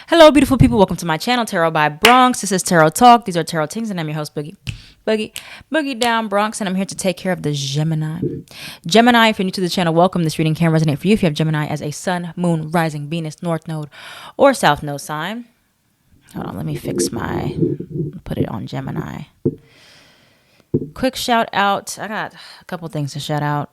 Hello, beautiful people. Welcome to my channel, Tarot by Bronx. This is Tarot Talk. These are Tarot Tings, and I'm your host, Boogie Down Bronx, and I'm here to take care of the Gemini. Gemini, if you're new to the channel, welcome. This reading can resonate for you if you have Gemini as a sun, moon, rising, Venus, north node, or south node sign. Hold on, let me put it on Gemini. Quick shout out. I got a couple things to shout out.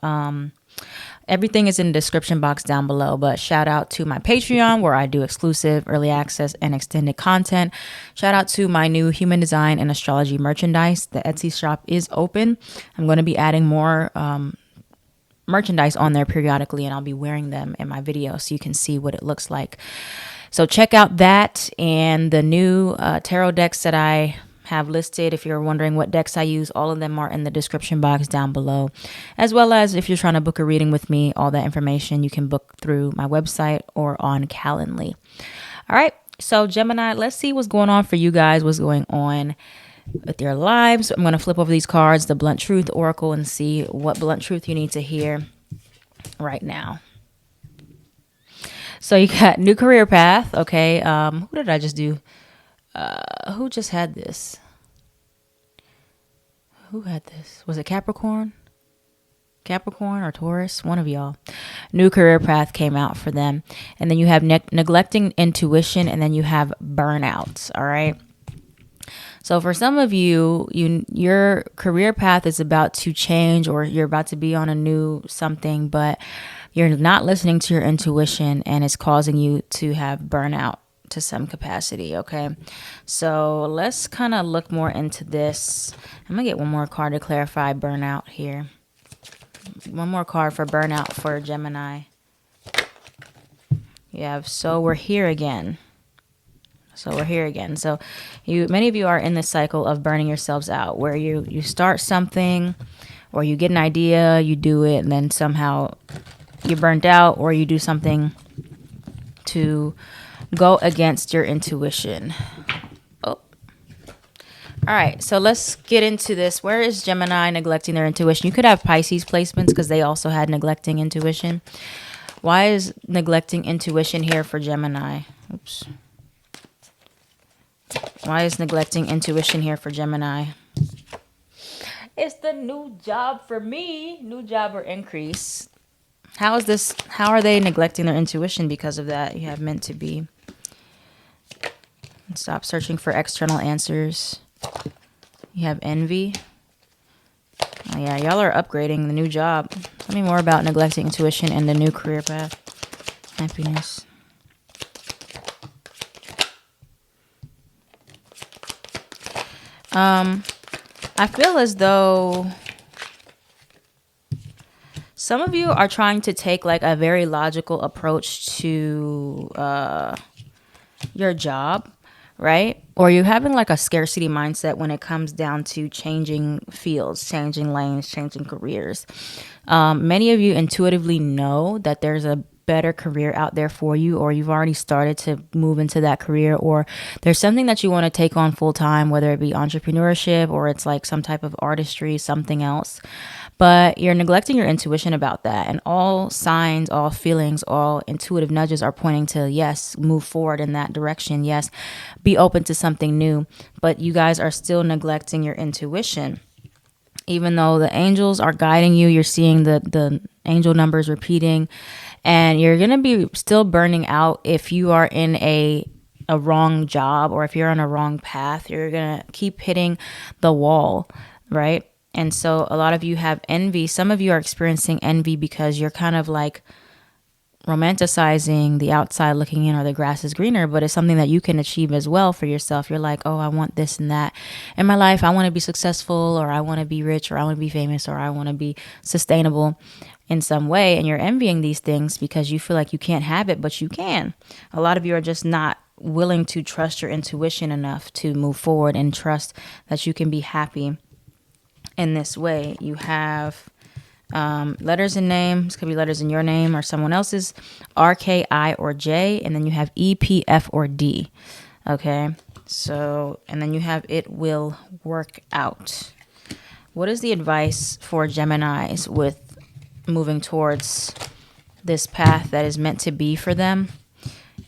Everything is in the description box down below, but shout out to my Patreon where I do exclusive early access and extended content. Shout out to my new human design and astrology merchandise. The Etsy shop is open. I'm going to be adding more merchandise on there periodically, and I'll be wearing them in my video so you can see what it looks like. So check out that and the new tarot decks that I have listed. If you're wondering what decks I use, all of them are in the description box down below, as well as if you're trying to book a reading with me, all that information you can book through my website or on Calendly. All right, so Gemini, let's see what's going on for you guys, what's going on with your lives. I'm going to flip over these cards, the Blunt Truth Oracle, and see what blunt truth you need to hear right now. So you got new career path. Okay, who did I just do? Who just had this? Who had this? Was it Capricorn? Capricorn or Taurus? One of y'all. New career path came out for them. And then you have neglecting intuition, and then you have burnout. All right. So for some of you, your career path is about to change, or you're about to be on a new something, but you're not listening to your intuition, and it's causing you to have burnout to some capacity. Okay, so let's kind of look more into this. I'm gonna get one more card to clarify burnout here. One more card for burnout for Gemini. You have so we're here again. So many of you are in this cycle of burning yourselves out, where you start something, or you get an idea, you do it, and then somehow you're burnt out, or you do something to go against your intuition. Oh. All right, so let's get into this. Where is Gemini neglecting their intuition? You could have Pisces placements because they also had neglecting intuition. Why is neglecting intuition here for Gemini? Oops. Why is neglecting intuition here for Gemini? It's the new job for me. New job or increase. How is this? How are they neglecting their intuition because of that? You have meant to be. Stop searching for external answers. You have envy. Oh yeah, y'all are upgrading the new job. Tell me more about neglecting intuition and the new career path. Happiness. I feel as though some of you are trying to take like a very logical approach to your job, right? Or you're having like a scarcity mindset when it comes down to changing fields, changing lanes, changing careers. Many of you intuitively know that there's a better career out there for you, or you've already started to move into that career, or there's something that you want to take on full time, whether it be entrepreneurship or it's like some type of artistry, something else. But you're neglecting your intuition about that. And all signs, all feelings, all intuitive nudges are pointing to, yes, move forward in that direction. Yes, be open to something new. But you guys are still neglecting your intuition. Even though the angels are guiding you, you're seeing the angel numbers repeating. And you're going to be still burning out if you are in a wrong job, or if you're on a wrong path. You're going to keep hitting the wall, right? And so a lot of you have envy. Some of you are experiencing envy because you're kind of like romanticizing the outside looking in, or the grass is greener, but it's something that you can achieve as well for yourself. You're like, oh, I want this and that in my life. I want to be successful, or I want to be rich, or I want to be famous, or I want to be sustainable in some way. And you're envying these things because you feel like you can't have it, but you can. A lot of you are just not willing to trust your intuition enough to move forward and trust that you can be happy in this way. You have letters in names. Could be letters in your name or someone else's. R, K, I, or J. And then you have E, P, F, or D. Okay. So, and then you have it will work out. What is the advice for Geminis with moving towards this path that is meant to be for them?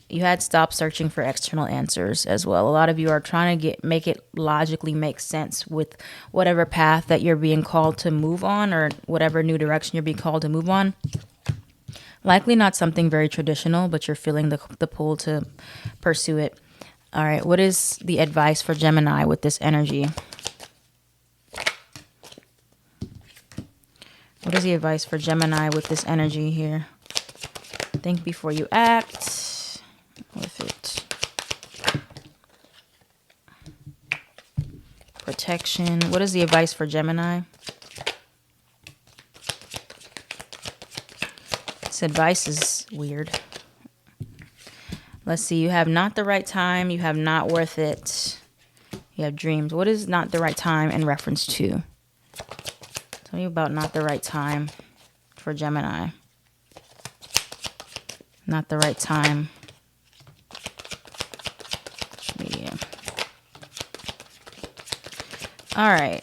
You had stopped searching for external answers as well. A lot of you are trying to make it logically make sense with whatever path that you're being called to move on, or whatever new direction you're being called to move on. Likely not something very traditional, but you're feeling the pull to pursue it. All right, what is the advice for Gemini with this energy? What is the advice for Gemini with this energy here? Think before you act. With it. Protection. What is the advice for Gemini? This advice is weird. Let's see. You have not the right time. You have not worth it. You have dreams. What is not the right time in reference to? Tell me about not the right time for Gemini. Not the right time. Media. All right.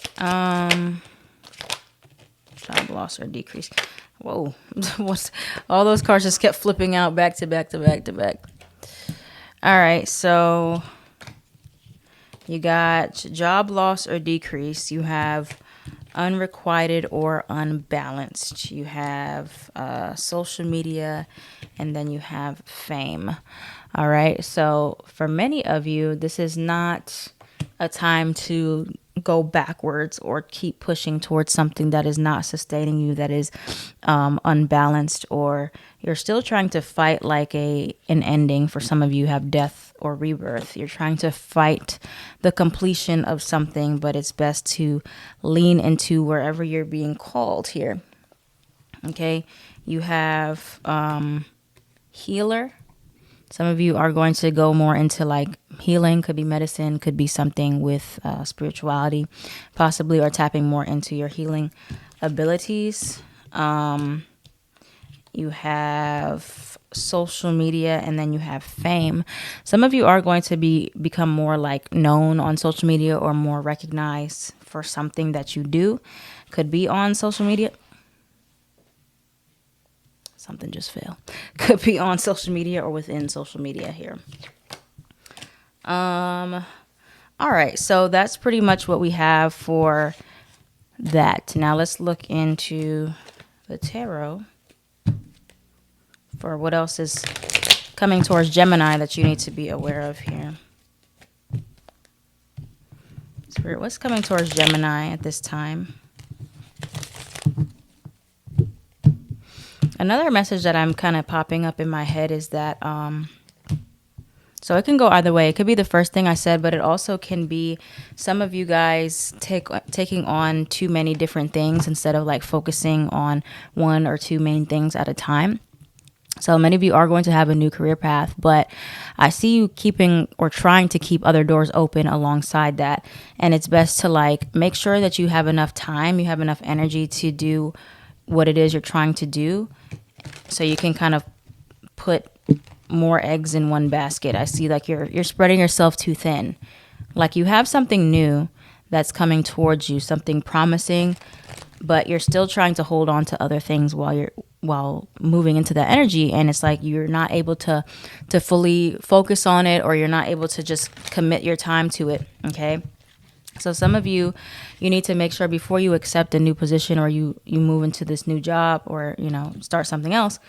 Job loss or decrease. Whoa. What's all those cards just kept flipping out back to back to back to back. All right. So you got job loss or decrease. You have unrequited or unbalanced. You have social media, and then you have fame. All right. So for many of you, this is not a time to go backwards or keep pushing towards something that is not sustaining you, that is unbalanced, or you're still trying to fight like an ending. For some of you have death or rebirth. You're trying to fight the completion of something, but it's best to lean into wherever you're being called here. Okay. You have healer. Some of you are going to go more into like healing, could be medicine, could be something with spirituality, possibly, or tapping more into your healing abilities. You have social media, and then you have fame. Some of you are going to become more like known on social media, or more recognized for something that you do. Could be on social media. Something just fell. Could be on social media or within social media here. All right. So that's pretty much what we have for that. Now let's look into the tarot for what else is coming towards Gemini that you need to be aware of here. Spirit, what's coming towards Gemini at this time? Another message that I'm kind of popping up in my head is that, so it can go either way. It could be the first thing I said, but it also can be some of you guys taking on too many different things instead of like focusing on one or two main things at a time. So many of you are going to have a new career path, but I see you keeping or trying to keep other doors open alongside that. And it's best to like make sure that you have enough time, you have enough energy to do what it is you're trying to do, so you can kind of put more eggs in one basket. I see like you're spreading yourself too thin. Like you have something new that's coming towards you, something promising, but you're still trying to hold on to other things while moving into that energy, and it's like you're not able to fully focus on it, or you're not able to just commit your time to it. Okay. So some of you need to make sure before you accept a new position, or you move into this new job, or, start something else,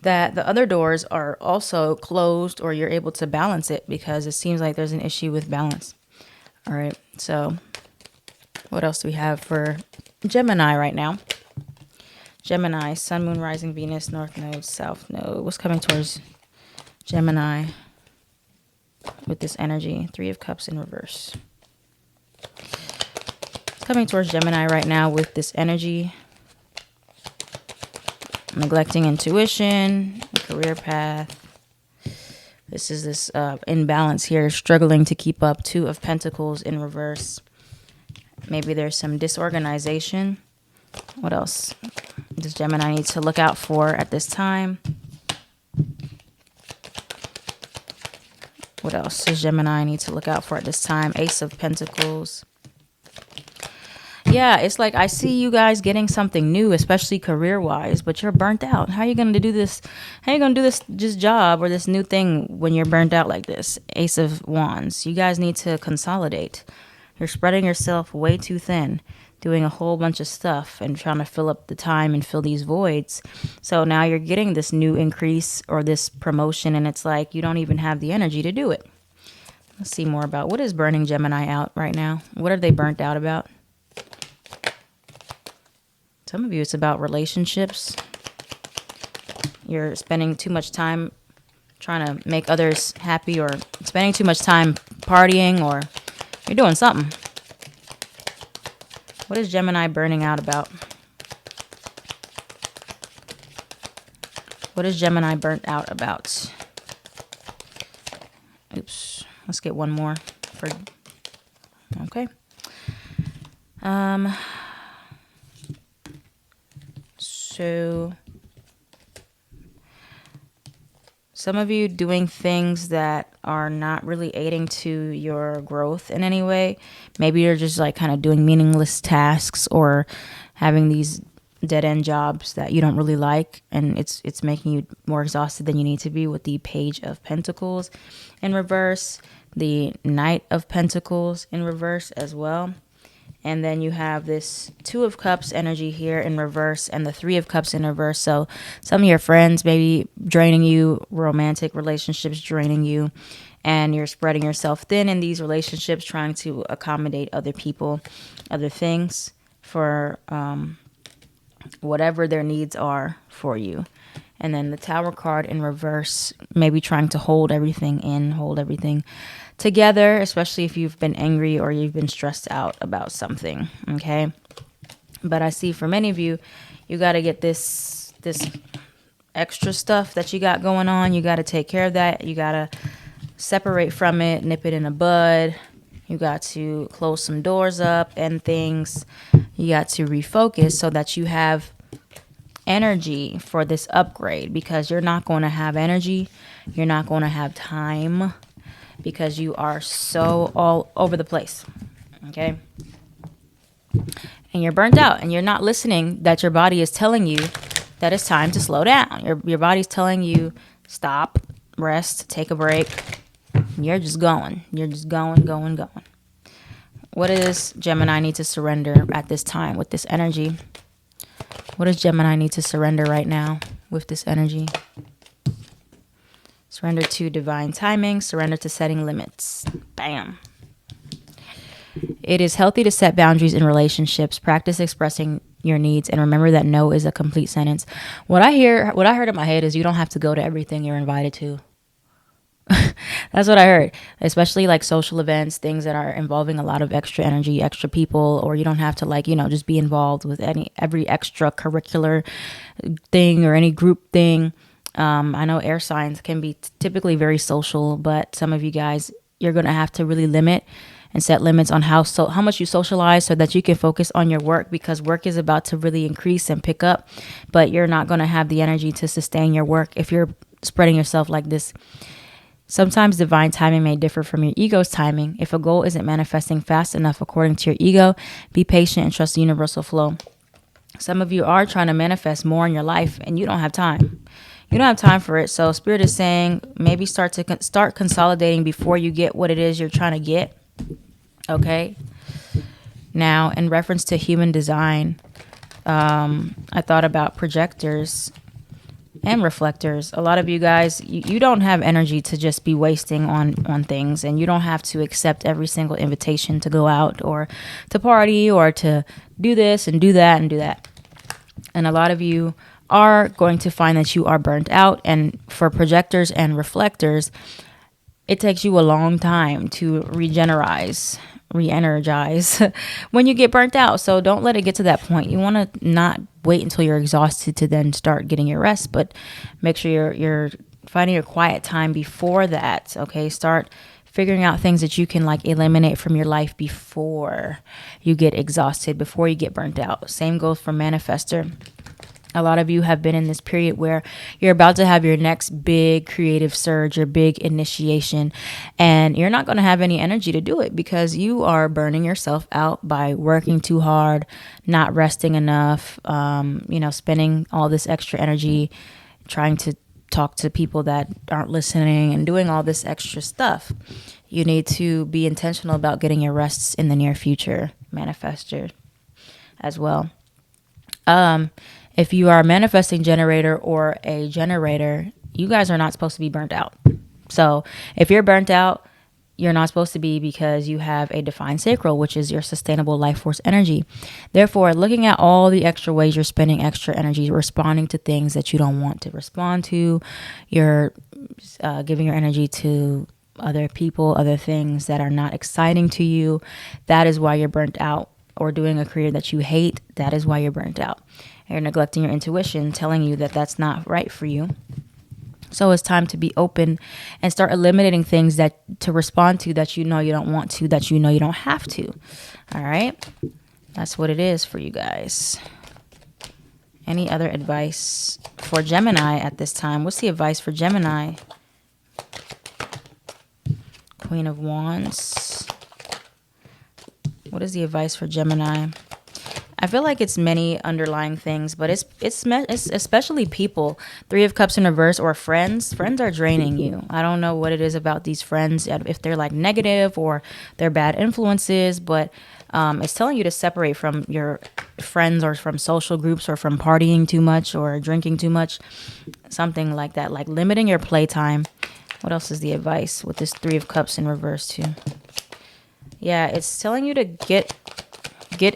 that the other doors are also closed, or you're able to balance it, because it seems like there's an issue with balance. All right. So what else do we have for Gemini right now? Gemini, Sun, Moon, Rising, Venus, North Node, South Node. What's coming towards Gemini with this energy? Three of Cups in reverse. Coming towards Gemini right now with this energy. Neglecting intuition, career path. This is this imbalance here, struggling to keep up. Two of Pentacles in reverse. Maybe there's some disorganization. What else does Gemini need to look out for at this time? What else does Gemini need to look out for at this time? Ace of Pentacles. Yeah, it's like I see you guys getting something new, especially career wise, but you're burnt out. How are you going to do this? How are you going to do this just job or this new thing when you're burnt out like this? Ace of Wands. You guys need to consolidate. You're spreading yourself way too thin, doing a whole bunch of stuff and trying to fill up the time and fill these voids. So now you're getting this new increase or this promotion, and it's like you don't even have the energy to do it. Let's see more about what is burning Gemini out right now. What are they burnt out about? Some of you, it's about relationships. You're spending too much time trying to make others happy, or spending too much time partying, or you're doing something. What is Gemini burning out about? What is Gemini burnt out about? Oops. Let's get one more. Okay. So some of you doing things that are not really aiding to your growth in any way. Maybe you're just like kind of doing meaningless tasks or having these dead-end jobs that you don't really like, and it's making you more exhausted than you need to be, with the Page of Pentacles in reverse, the Knight of Pentacles in reverse as well. And then you have this Two of Cups energy here in reverse and the Three of Cups in reverse. So some of your friends maybe draining you, romantic relationships draining you, and you're spreading yourself thin in these relationships, trying to accommodate other people, other things for whatever their needs are for you. And then the Tower card in reverse, maybe trying to hold everything in, hold everything together, especially if you've been angry or you've been stressed out about something, okay? But I see for many of you, you got to get this extra stuff that you got going on. You got to take care of that. You got to separate from it, nip it in the bud. You got to close some doors up and things. You got to refocus so that you have energy for this upgrade, because you're not going to have energy. You're not going to have time, because you are so all over the place, okay? And you're burnt out, and you're not listening that your body is telling you that it's time to slow down. Your body's telling you, stop, rest, take a break. You're just going. You're just going. What does Gemini need to surrender at this time with this energy? What does Gemini need to surrender right now with this energy? Surrender to divine timing. Surrender to setting limits. Bam. It is healthy to set boundaries in relationships. Practice expressing your needs, and remember that no is a complete sentence. What I heard in my head is you don't have to go to everything you're invited to. That's what I heard, especially like social events, things that are involving a lot of extra energy, extra people, or you don't have to just be involved with every extracurricular thing or any group thing. I know air signs can be typically very social, but some of you guys, you're going to have to really limit and set limits on how much you socialize so that you can focus on your work, because work is about to really increase and pick up, but you're not going to have the energy to sustain your work if you're spreading yourself like this. Sometimes divine timing may differ from your ego's timing. If a goal isn't manifesting fast enough according to your ego, be patient and trust the universal flow. Some of you are trying to manifest more in your life, and you don't have time. You don't have time for it. So Spirit is saying maybe start consolidating before you get what it is you're trying to get. Okay. Now, in reference to human design, I thought about projectors and reflectors. A lot of you guys, you don't have energy to just be wasting on things, and you don't have to accept every single invitation to go out or to party or to do this and do that and do that. And a lot of you are going to find that you are burnt out. And for projectors and reflectors, it takes you a long time to re-energize when you get burnt out. So don't let it get to that point. You want to not wait until you're exhausted to then start getting your rest, but make sure you're finding your quiet time before that. Okay, start figuring out things that you can eliminate from your life before you get exhausted, before you get burnt out. Same goes for manifester. A lot of you have been in this period where you're about to have your next big creative surge, your big initiation, and you're not going to have any energy to do it because you are burning yourself out by working too hard, not resting enough, spending all this extra energy trying to talk to people that aren't listening and doing all this extra stuff. You need to be intentional about getting your rests in the near future, manifester as well. If you are a manifesting generator or a generator, you guys are not supposed to be burnt out. So if you're burnt out, you're not supposed to be because you have a defined sacral, which is your sustainable life force energy. Therefore, looking at all the extra ways you're spending extra energy, responding to things that you don't want to respond to, you're giving your energy to other people, other things that are not exciting to you, that is why you're burnt out. Or doing a career that you hate, that is why you're burnt out. You're neglecting your intuition, telling you that that's not right for you. So it's time to be open and start eliminating things that to respond to that you know you don't want to, that you know you don't have to. All right? That's what it is for you guys. Any other advice for Gemini at this time? What's the advice for Gemini? Queen of Wands. What is the advice for Gemini? I feel like it's many underlying things, but it's especially people. 3 of Cups in reverse or friends. Friends are draining you. I don't know what it is about these friends, if they're like negative or they're bad influences, but it's telling you to separate from your friends or from social groups or from partying too much or drinking too much. Something like that, like limiting your playtime. What else is the advice with this 3 of Cups in reverse too? Yeah, it's telling you to get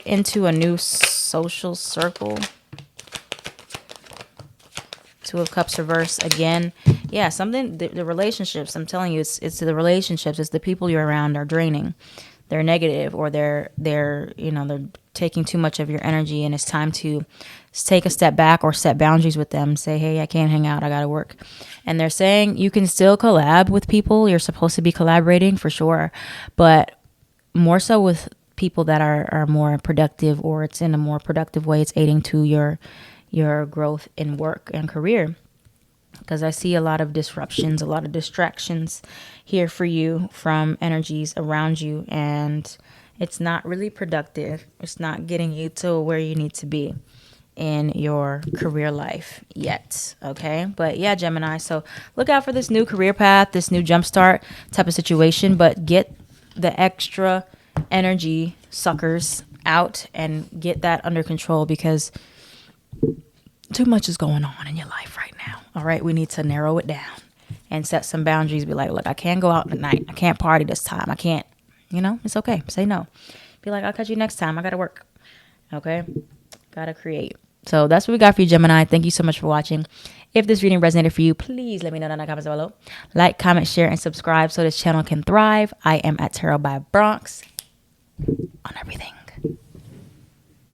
into a new social circle. 2 of Cups reverse again. Yeah, something, the relationships, I'm telling you, it's the relationships, it's the people you're around are draining. They're negative or they're taking too much of your energy, and it's time to take a step back or set boundaries with them. Say, hey, I can't hang out, I gotta work. And they're saying you can still collab with people. You're supposed to be collaborating for sure, but more so with people that are more productive, or it's in a more productive way. It's aiding to your growth in work and career. Because I see a lot of disruptions, a lot of distractions here for you from energies around you, and it's not really productive. It's not getting you to where you need to be in your career life yet. Okay. But yeah, Gemini. So look out for this new career path, this new jumpstart type of situation, but get the extra energy suckers out and get that under control, because too much is going on in your life right now. All right. We need to narrow it down and set some boundaries. Be like, look, I can't go out at night. I can't party this time. I can't, it's okay. Say no. Be like, I'll catch you next time. I got to work. Okay. Got to create. So that's what we got for you, Gemini. Thank you so much for watching. If this reading resonated for you, please let me know in the comments below. Like, comment, share, and subscribe so this channel can thrive. I am at Tarot by Bronx on everything.